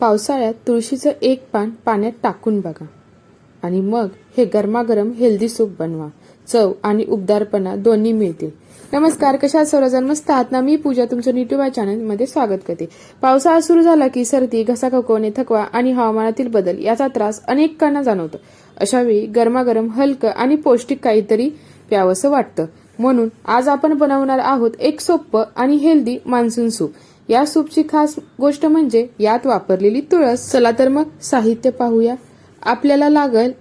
पावसाळ्यात तुळशीचं एक पान पाण्यात टाकून बघा आणि मग हे गरमागरम हेल्दी सूप बनवा. चव आणि उबदारपणा दोन्ही मिळतील. नमस्कार, कशा आहात सर्वजण? मस्त आहात ना? मी पूजा तुमचं यूट्यूब चॅनल मध्ये स्वागत करते. पावसाळा सुरू झाला की सर्दी, घसा खवखवणे, थकवा आणि हवामानातील बदल याचा त्रास अनेकांना जाणवतो. अशा वेळी गरमागरम हलकं आणि पौष्टिक काहीतरी प्यावंसं वाटतं. म्हणून आज आपण बनवणार आहोत एक सोपं आणि हेल्दी मान्सून सूप. या सूपची खास गोष्ट म्हणजे यात वापरलेली तुळस. चला तर मग साहित्य पाहूया. आपल्याला लागेल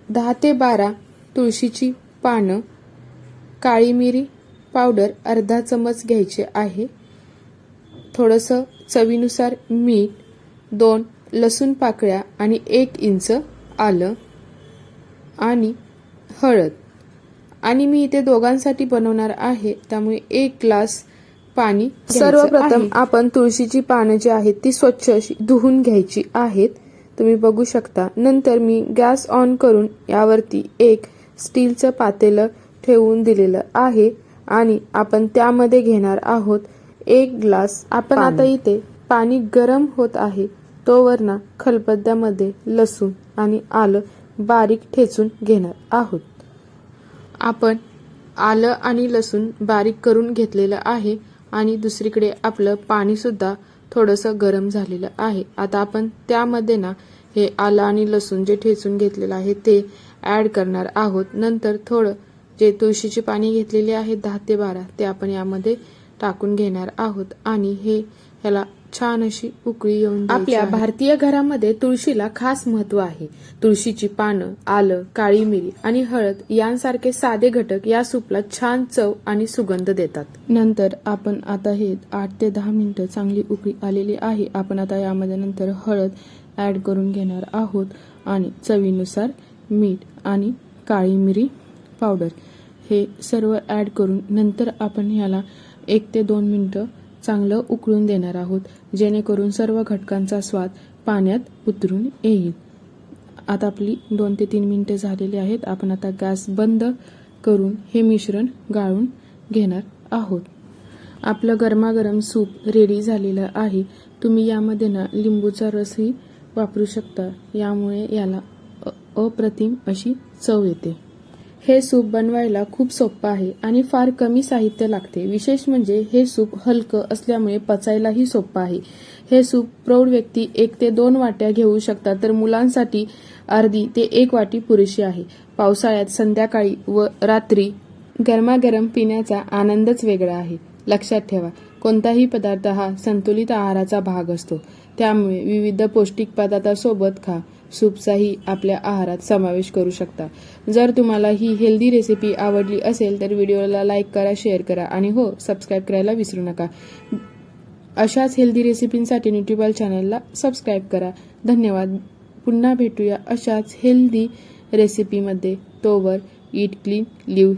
10 ते 12 तुळशीची पानं, काळी मिरी पावडर अर्धा चमच घ्यायचे आहे, थोडंसं चवीनुसार मीठ, 2 लसूण पाकळ्या आणि 1 इंच आलं आणि हळद. आणि मी इथे दोघांसाठी बनवणार आहे त्यामुळे 1 ग्लास पाणी. सर्वप्रथम आपण तुळशीची पानं जी आहेत ती स्वच्छ अशी धुवून घ्यायची आहेत. तुम्ही बघू शकता. नंतर मी गॅस ऑन करून यावरती एक स्टीलचं पातेलं ठेवून दिलेलं आहे आणि आपण त्यामध्ये घेणार आहोत 1 ग्लास. आपण आता इथे पाणी गरम होत आहे तोवर ना खलबत्त्यामध्ये लसूण आणि आलं बारीक ठेचून घेणार आहोत. आपण आलं आणि लसूण बारीक करून घेतलेलं आहे आणि दुसरीकडे आपलं पाणी सुद्धा थोडंसं गरम झालेलं आहे. आता आपण त्यामध्ये ना हे आलं आणि लसूण जे ठेचून घेतलेलं आहे ते ॲड करणार आहोत. नंतर थोडं जे तुळशीची पाणी घेतलेली आहे 10 ते 12 ते आपण यामध्ये टाकून घेणार आहोत आणि ह्याला छान अशी उकळी येऊन द्यायची. आपल्या भारतीय घरामध्ये तुळशीला खास महत्त्व आहे. तुळशीची पानं, आलं, काळी मिरी आणि हळद यांसारखे साधे घटक या सूपला छान चव आणि सुगंध देतात. नंतर आपण आता हे 8 ते 10 मिनिटं चांगली उकळी आलेली आहे. आपण आता यामध्ये नंतर हळद ॲड करून घेणार आहोत आणि चवीनुसार मीठ आणि काळी मिरी पावडर हे सर्व ॲड करून नंतर आपण ह्याला 1 ते 2 मिनिटं चांगलं उकळून देणार आहोत, जेणेकरून सर्व घटकांचा स्वाद पाण्यात उतरून येईल. आता आपली 2 ते 3 मिनिटं झालेली आहेत. आपण आता गॅस बंद करून हे मिश्रण गाळून घेणार आहोत. आपलं गरमागरम सूप रेडी झालेलं आहे. तुम्ही यामध्ये ना लिंबूचा रसही वापरू शकता. यामुळे याला अप्रतिम अशी चव येते. हे सूप बनवायला खूप सोपं आहे आणि फार कमी साहित्य लागते. विशेष म्हणजे हे सूप हलकं असल्यामुळे पचायलाही सोपं आहे. हे सूप प्रौढ व्यक्ती 1 ते 2 वाट्या घेऊ शकतात, तर मुलांसाठी अर्धी ते 1 वाटी पुरेशी आहे. पावसाळ्यात संध्याकाळी व रात्री गरमागरम पिण्याचा आनंदच वेगळा आहे. लक्षात ठेवा, कोणताही पदार्थ हा संतुलित आहाराचा भाग असतो. त्यामुळे विविध पौष्टिक पदार्थांसोबत सूपचाही आपल्या आहारात समावेश करू शकता. जर तुम्हाला ही हेल्दी रेसिपी आवडली असेल तर व्हिडिओला लाईक करा, शेअर करा आणि हो, सबस्क्राईब करायला विसरू नका. अशाच हेल्दी रेसिपींसाठी यूट्यूब चॅनलला सबस्क्राईब करा. धन्यवाद. पुन्हा भेटूया अशाच हेल्दी रेसिपीमध्ये. तोवर ईट क्लीन, लिव्ह